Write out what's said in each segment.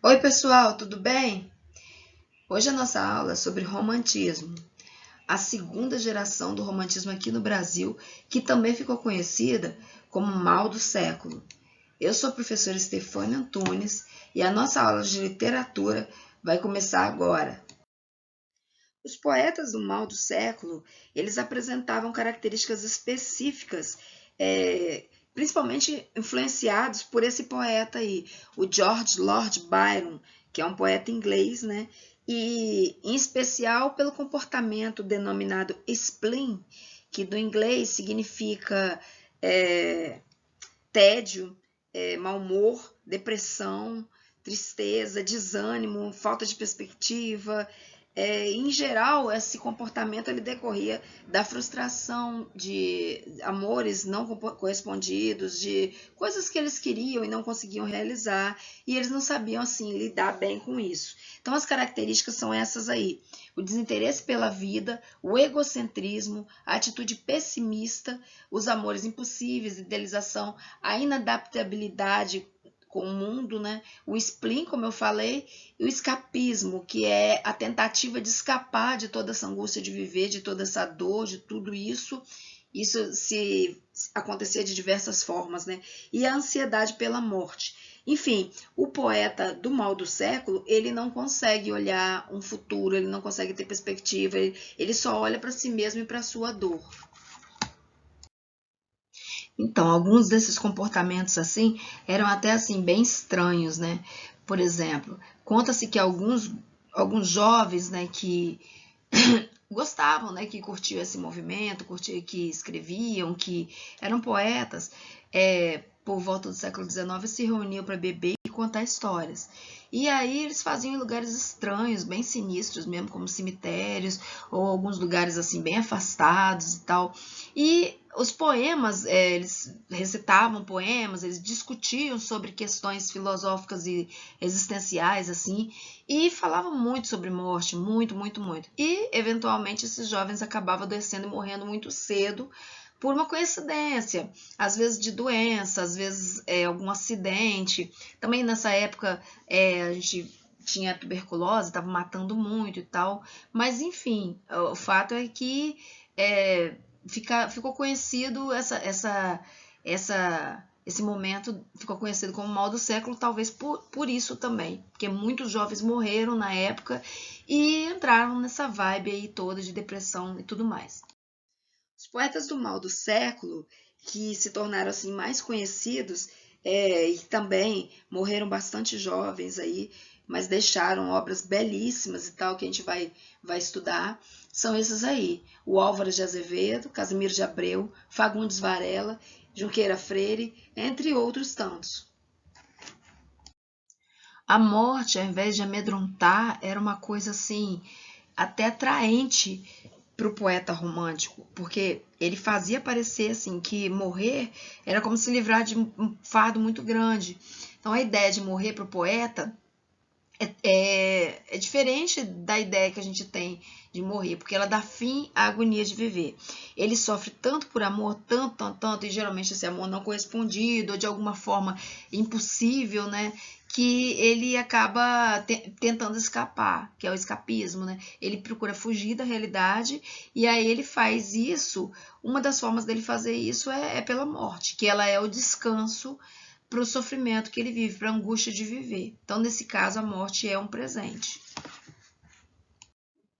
Oi, pessoal, tudo bem? Hoje a nossa aula é sobre romantismo, a segunda geração do romantismo aqui no Brasil, que também ficou conhecida como mal do século. Eu sou a professora Stefânia Antunes e a nossa aula de literatura vai começar agora. Os poetas do mal do século, eles apresentavam características específicas, principalmente influenciados por esse poeta aí, o George Lord Byron, que é um poeta inglês, né? E em especial pelo comportamento denominado spleen, que do inglês significa é, tédio, mau humor, depressão, tristeza, desânimo, falta de perspectiva. Em geral, esse comportamento ele decorria da frustração de amores não correspondidos, de coisas que eles queriam e não conseguiam realizar, e eles não sabiam assim lidar bem com isso. Então, as características são essas aí: o desinteresse pela vida, o egocentrismo, a atitude pessimista, os amores impossíveis, idealização, a inadaptabilidade com o mundo, né? O spleen, como eu falei, e o escapismo, que é a tentativa de escapar de toda essa angústia de viver, de toda essa dor, de tudo isso. Isso se acontecia de diversas formas, né? E a ansiedade pela morte. Enfim, o poeta do mal do século, ele não consegue olhar um futuro, ele não consegue ter perspectiva, ele só olha para si mesmo e para a sua dor. Então, alguns desses comportamentos assim eram até assim bem estranhos, né? Por exemplo, conta-se que alguns jovens, né, que gostavam, né, que curtiam esse movimento, curtiam, que escreviam, que eram poetas, por volta do século XIX se reuniam para beber e contar histórias. E aí eles faziam em lugares estranhos, bem sinistros mesmo, como cemitérios, ou alguns lugares assim bem afastados e tal. E os poemas, eles recitavam poemas, eles discutiam sobre questões filosóficas e existenciais, assim, e falavam muito sobre morte, muito, muito, muito. E, eventualmente, esses jovens acabavam adoecendo e morrendo muito cedo, por uma coincidência, às vezes de doença, às vezes algum acidente. Também nessa época a gente tinha tuberculose, estava matando muito e tal. Mas, enfim, o fato é que é, ficou conhecido esse momento ficou conhecido como mal do século, talvez por isso também, porque muitos jovens morreram na época e entraram nessa vibe aí toda de depressão e tudo mais. Os poetas do mal do século, que se tornaram assim mais conhecidos e também morreram bastante jovens aí, mas deixaram obras belíssimas e tal que a gente vai estudar, são esses aí: o Álvares de Azevedo, Casimiro de Abreu, Fagundes Varela, Junqueira Freire, entre outros tantos. A morte, ao invés de amedrontar, era uma coisa assim até atraente para o poeta romântico, porque ele fazia parecer assim que morrer era como se livrar de um fardo muito grande. Então a ideia de morrer para o poeta é diferente da ideia que a gente tem de morrer, porque ela dá fim à agonia de viver. Ele sofre tanto por amor, tanto, tanto, tanto, e geralmente esse amor não correspondido, ou de alguma forma impossível, né? Que ele acaba tentando escapar, que é o escapismo, né? Ele procura fugir da realidade e aí ele faz isso. Uma das formas dele fazer isso é pela morte, que ela é o descanso para o sofrimento que ele vive, para a angústia de viver. Então, nesse caso, a morte é um presente.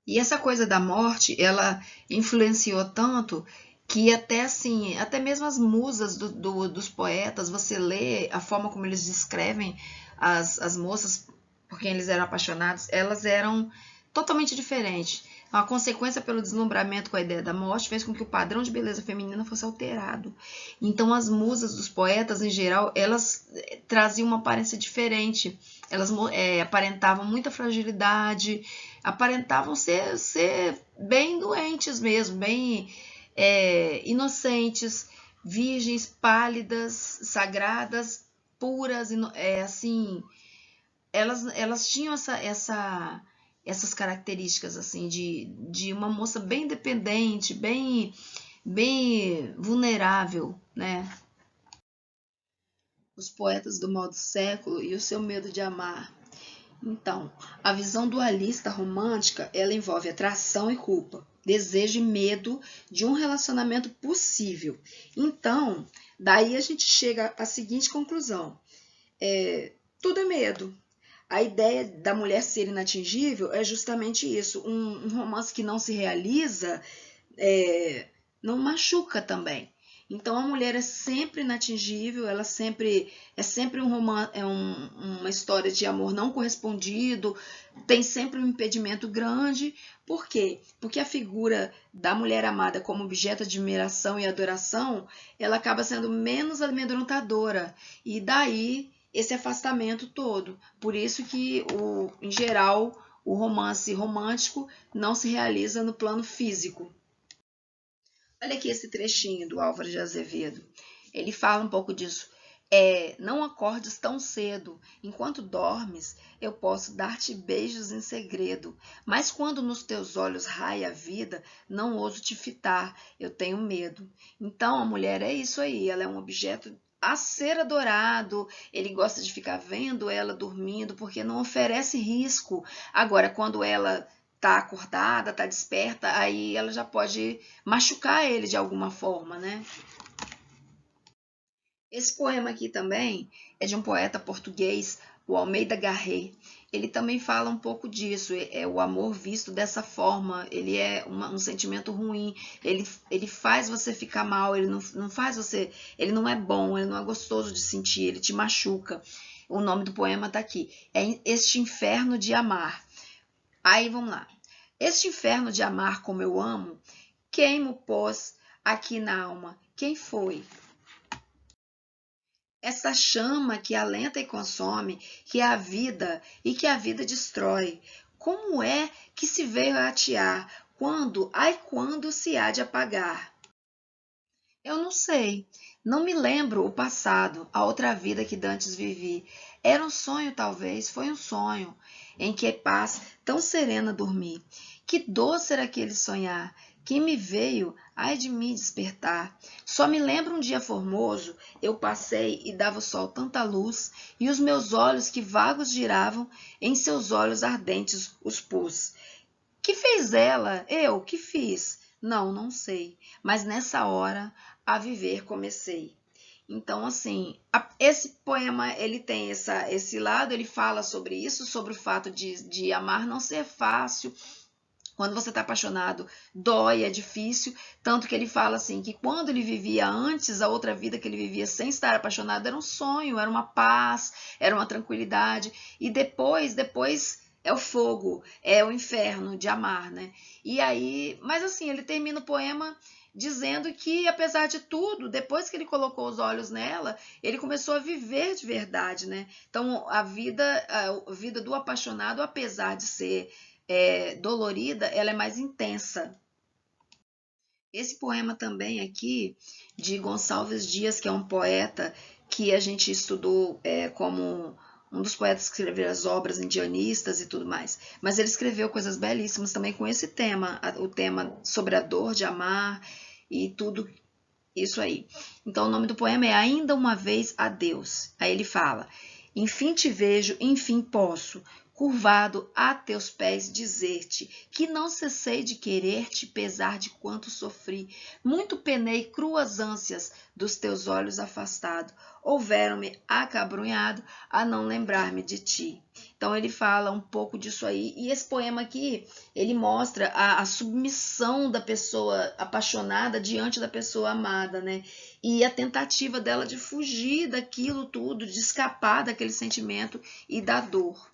E essa coisa da morte, ela influenciou tanto que até assim, até mesmo as musas dos poetas, você lê a forma como eles descrevem as moças por quem eles eram apaixonados, elas eram totalmente diferentes. A consequência pelo deslumbramento com a ideia da morte fez com que o padrão de beleza feminina fosse alterado. Então, as musas dos poetas, em geral, elas traziam uma aparência diferente. Elas aparentavam muita fragilidade, aparentavam ser bem doentes mesmo, bem inocentes, virgens, pálidas, sagradas, puras, assim, elas tinham essas características assim de uma moça bem dependente, bem vulnerável, né? Os poetas do mal do século e o seu medo de amar. Então, a visão dualista romântica, ela envolve atração e culpa, desejo e medo de um relacionamento possível. Então, daí a gente chega à seguinte conclusão: tudo é medo. A ideia da mulher ser inatingível é justamente isso. Um romance que não se realiza não machuca também. Então a mulher é sempre inatingível, ela sempre é sempre um romance, uma história de amor não correspondido, tem sempre um impedimento grande. Por quê? Porque a figura da mulher amada como objeto de admiração e adoração, ela acaba sendo menos amedrontadora e daí esse afastamento todo. Por isso que em geral o romance romântico não se realiza no plano físico. Olha aqui esse trechinho do Álvaro de Azevedo. Ele fala um pouco disso. Não acordes tão cedo. Enquanto dormes, eu posso dar-te beijos em segredo. Mas quando nos teus olhos raia a vida, não ouso te fitar. Eu tenho medo. Então, a mulher é isso aí. Ela é um objeto a ser adorado. Ele gosta de ficar vendo ela dormindo, porque não oferece risco. Agora, quando ela tá acordada, tá desperta, aí ela já pode machucar ele de alguma forma, né? Esse poema aqui também é de um poeta português, o Almeida Garré. Ele também fala um pouco disso, é o amor visto dessa forma, ele é um sentimento ruim, ele faz você ficar mal, ele não faz você, ele não é bom, ele não é gostoso de sentir, ele te machuca. O nome do poema tá aqui, é Este Inferno de Amar. Aí vamos lá. Este inferno de amar como eu amo, quem mo pôs aqui na alma? Quem foi? Essa chama que alenta e consome, que é a vida e que a vida destrói. Como é que se veio a atear? Quando se há de apagar? Eu não sei. Não me lembro o passado, a outra vida que dantes vivi. Era um sonho, talvez, foi um sonho, em que paz tão serena dormi. Que doce era aquele sonhar, que me veio, ai de me despertar. Só me lembro um dia formoso, eu passei e dava o sol tanta luz, e os meus olhos que vagos giravam, em seus olhos ardentes os pus. Que fez ela? Eu, que fiz? Não, não sei. Mas nessa hora a viver comecei. Então, assim, esse poema ele tem esse lado, ele fala sobre isso, sobre o fato de amar não ser fácil. Quando você está apaixonado, dói, é difícil. Tanto que ele fala assim, que quando ele vivia antes, a outra vida que ele vivia sem estar apaixonado, era um sonho, era uma paz, era uma tranquilidade. E depois é o fogo, é o inferno de amar, né? E aí, mas assim, ele termina o poema dizendo que, apesar de tudo, depois que ele colocou os olhos nela, ele começou a viver de verdade, né? Então, a vida do apaixonado, apesar de ser dolorida, ela é mais intensa. Esse poema também aqui, de Gonçalves Dias, que é um poeta que a gente estudou como um dos poetas que escreveu as obras indianistas e tudo mais. Mas ele escreveu coisas belíssimas também com esse tema, o tema sobre a dor de amar e tudo isso aí. Então o nome do poema é Ainda uma vez a Deus. Aí ele fala: enfim te vejo, enfim posso, curvado a teus pés, dizer-te que não cessei de querer-te, pesar de quanto sofri. Muito penei cruas ânsias dos teus olhos afastado. Houveram-me acabrunhado a não lembrar-me de ti. Então ele fala um pouco disso aí. E esse poema aqui, ele mostra a submissão da pessoa apaixonada diante da pessoa amada, né? E a tentativa dela de fugir daquilo tudo, de escapar daquele sentimento e da dor.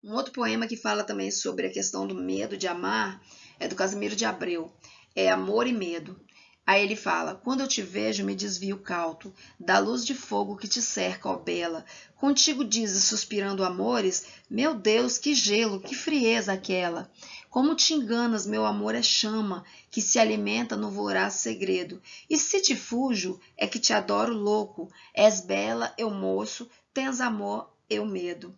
Um outro poema que fala também sobre a questão do medo de amar é do Casimiro de Abreu. É Amor e Medo. Aí ele fala: quando eu te vejo, me desvio cauto da luz de fogo que te cerca, ó bela. Contigo dizes, suspirando amores, meu Deus, que gelo, que frieza aquela. Como te enganas, meu amor é chama que se alimenta no voraz segredo. E se te fujo, é que te adoro louco. És bela, eu moço, tens amor, eu medo.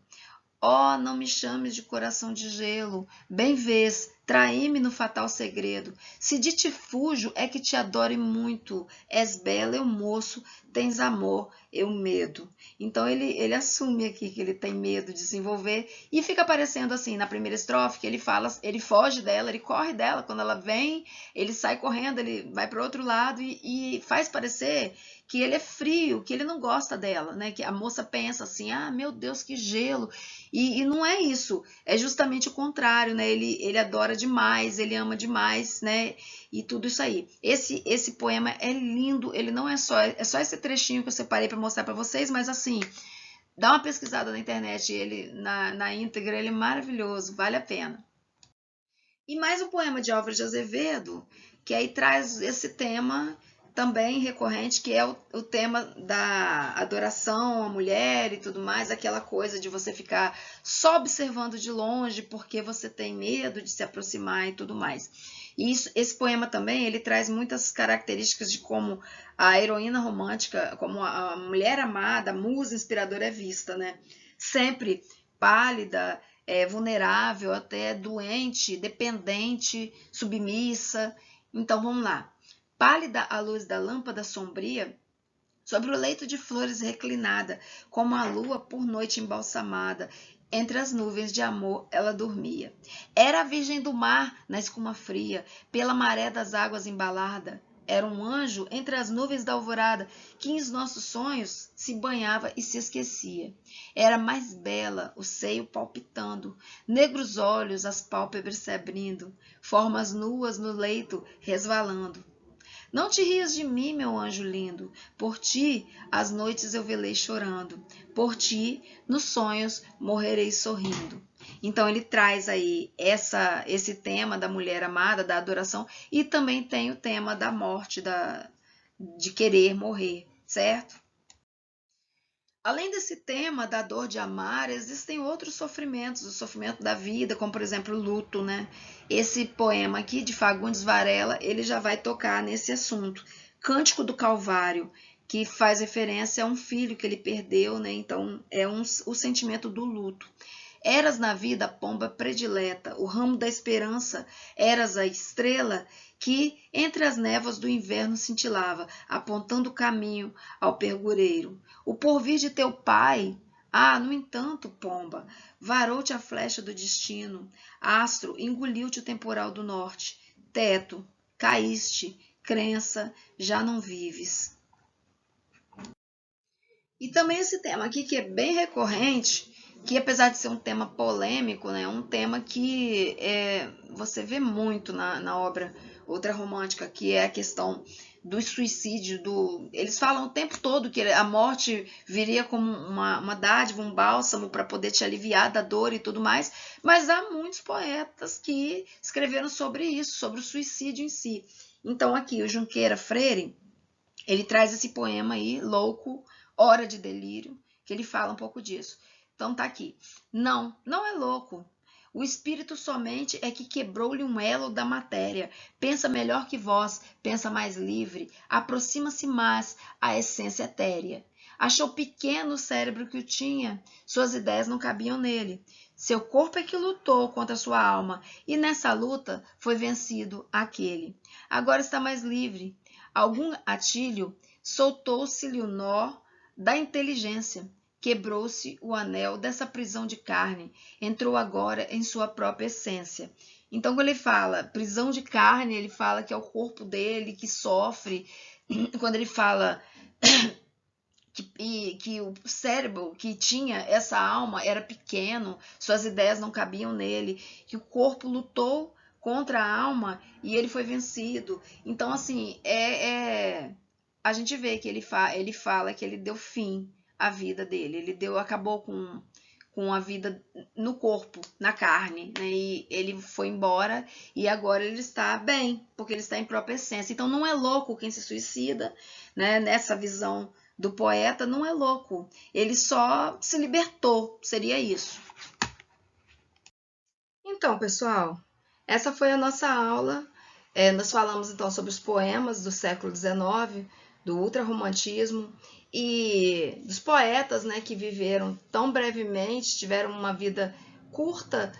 Oh, não me chames de coração de gelo, bem vês, traí-me no fatal segredo. Se de ti fujo, é que te adore muito. És bela, eu moço, tens amor, eu medo. Então ele assume aqui que ele tem medo de se envolver e fica aparecendo assim na primeira estrofe que ele fala, ele foge dela, ele corre dela. Quando ela vem, ele sai correndo, ele vai para o outro lado e faz parecer que ele é frio, que ele não gosta dela, né? Que a moça pensa assim, ah, meu Deus, que gelo. E não é isso, é justamente o contrário, né? Ele adora demais, ele ama demais, né? E tudo isso aí. Esse poema é lindo, ele não é só esse trechinho que eu separei para mostrar para vocês, mas assim, dá uma pesquisada na internet, ele na íntegra, ele é maravilhoso, vale a pena. E mais um poema de Álvares de Azevedo, que aí traz esse tema também recorrente, que é o tema da adoração à mulher e tudo mais, aquela coisa de você ficar só observando de longe porque você tem medo de se aproximar e tudo mais. E esse poema também, ele traz muitas características de como a heroína romântica, como a mulher amada, a musa inspiradora é vista, né? Sempre pálida, vulnerável, até doente, dependente, submissa. Então vamos lá. Pálida à luz da lâmpada sombria, sobre o leito de flores reclinada, como a lua por noite embalsamada, entre as nuvens de amor ela dormia. Era a virgem do mar na escuma fria, pela maré das águas embalada. Era um anjo entre as nuvens da alvorada, que em nossos sonhos se banhava e se esquecia. Era mais bela, o seio palpitando, negros olhos, as pálpebras se abrindo, formas nuas no leito resvalando. Não te rias de mim, meu anjo lindo, por ti as noites eu velei chorando, por ti nos sonhos morrerei sorrindo. Então ele traz aí esse tema da mulher amada, da adoração, e também tem o tema da morte, de querer morrer, certo? Além desse tema da dor de amar, existem outros sofrimentos, o sofrimento da vida, como por exemplo o luto, né? Esse poema aqui de Fagundes Varela, ele já vai tocar nesse assunto. Cântico do Calvário, que faz referência a um filho que ele perdeu, né? Então é o sentimento do luto. Eras na vida a pomba predileta, o ramo da esperança, eras a estrela que entre as névoas do inverno cintilava, apontando o caminho ao pergureiro. O porvir de teu pai, no entanto, pomba, varou-te a flecha do destino, astro, engoliu-te o temporal do norte, teto, caíste, crença, já não vives. E também esse tema aqui que é bem recorrente, que apesar de ser um tema polêmico, né, é um tema que você vê muito na obra Outra Romântica, que é a questão do suicídio. Eles falam o tempo todo que a morte viria como uma dádiva, um bálsamo para poder te aliviar da dor e tudo mais, mas há muitos poetas que escreveram sobre isso, sobre o suicídio em si. Então aqui o Junqueira Freire, ele traz esse poema aí, Louco, Hora de Delírio, que ele fala um pouco disso. Então tá aqui. Não, não é louco. O espírito somente é que quebrou-lhe um elo da matéria. Pensa melhor que vós, pensa mais livre, aproxima-se mais à essência etérea. Achou pequeno o cérebro que o tinha, suas ideias não cabiam nele. Seu corpo é que lutou contra sua alma, e nessa luta foi vencido aquele. Agora está mais livre. Algum atilho soltou-se-lhe o nó da inteligência, quebrou-se o anel dessa prisão de carne, entrou agora em sua própria essência. Então, quando ele fala prisão de carne, ele fala que é o corpo dele que sofre. Quando ele fala que o cérebro que tinha essa alma era pequeno, suas ideias não cabiam nele, que o corpo lutou contra a alma e ele foi vencido. Então, assim, a gente vê que ele fala que ele deu fim à vida dele, acabou com a vida no corpo, na carne, né? E ele foi embora e agora ele está bem, porque ele está em própria essência. Então não é louco quem se suicida, né? Nessa visão do poeta, não é louco. Ele só se libertou, seria isso. Então, pessoal, essa foi a nossa aula. Nós falamos então sobre os poemas do século XIX, do ultrarromantismo e dos poetas, né, que viveram tão brevemente, tiveram uma vida curta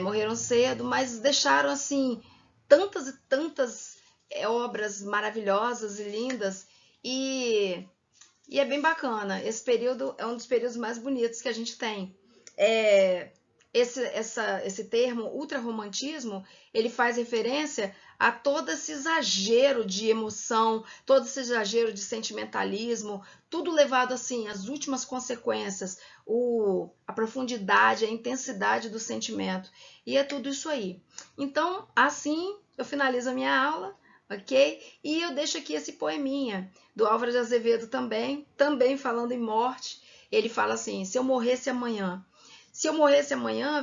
morreram cedo, mas deixaram assim tantas e tantas obras maravilhosas e lindas, e, e é bem bacana. Esse período é um dos períodos mais bonitos que a gente tem. Esse termo ultrarromantismo, ele faz referência a todo esse exagero de emoção, todo esse exagero de sentimentalismo, tudo levado assim às últimas consequências, a profundidade, a intensidade do sentimento. E é tudo isso aí. Então, assim, eu finalizo a minha aula, ok? E eu deixo aqui esse poeminha do Álvaro de Azevedo também falando em morte. Ele fala assim: se eu morresse amanhã,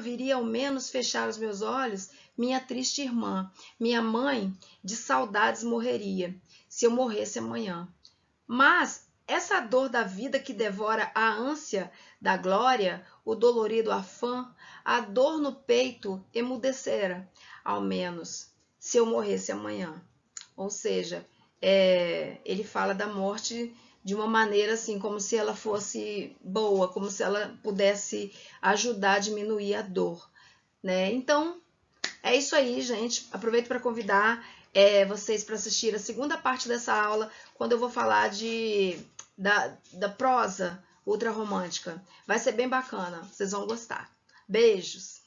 viria ao menos fechar os meus olhos minha triste irmã, minha mãe de saudades morreria, se eu morresse amanhã. Mas essa dor da vida que devora a ânsia da glória, o dolorido afã, a dor no peito emudecera, ao menos, se eu morresse amanhã. Ou seja, ele fala da morte de uma maneira assim, como se ela fosse boa, como se ela pudesse ajudar a diminuir a dor, né? Então, é isso aí, gente. Aproveito para convidar vocês para assistir a segunda parte dessa aula, quando eu vou falar da prosa ultrarromântica. Vai ser bem bacana, vocês vão gostar. Beijos!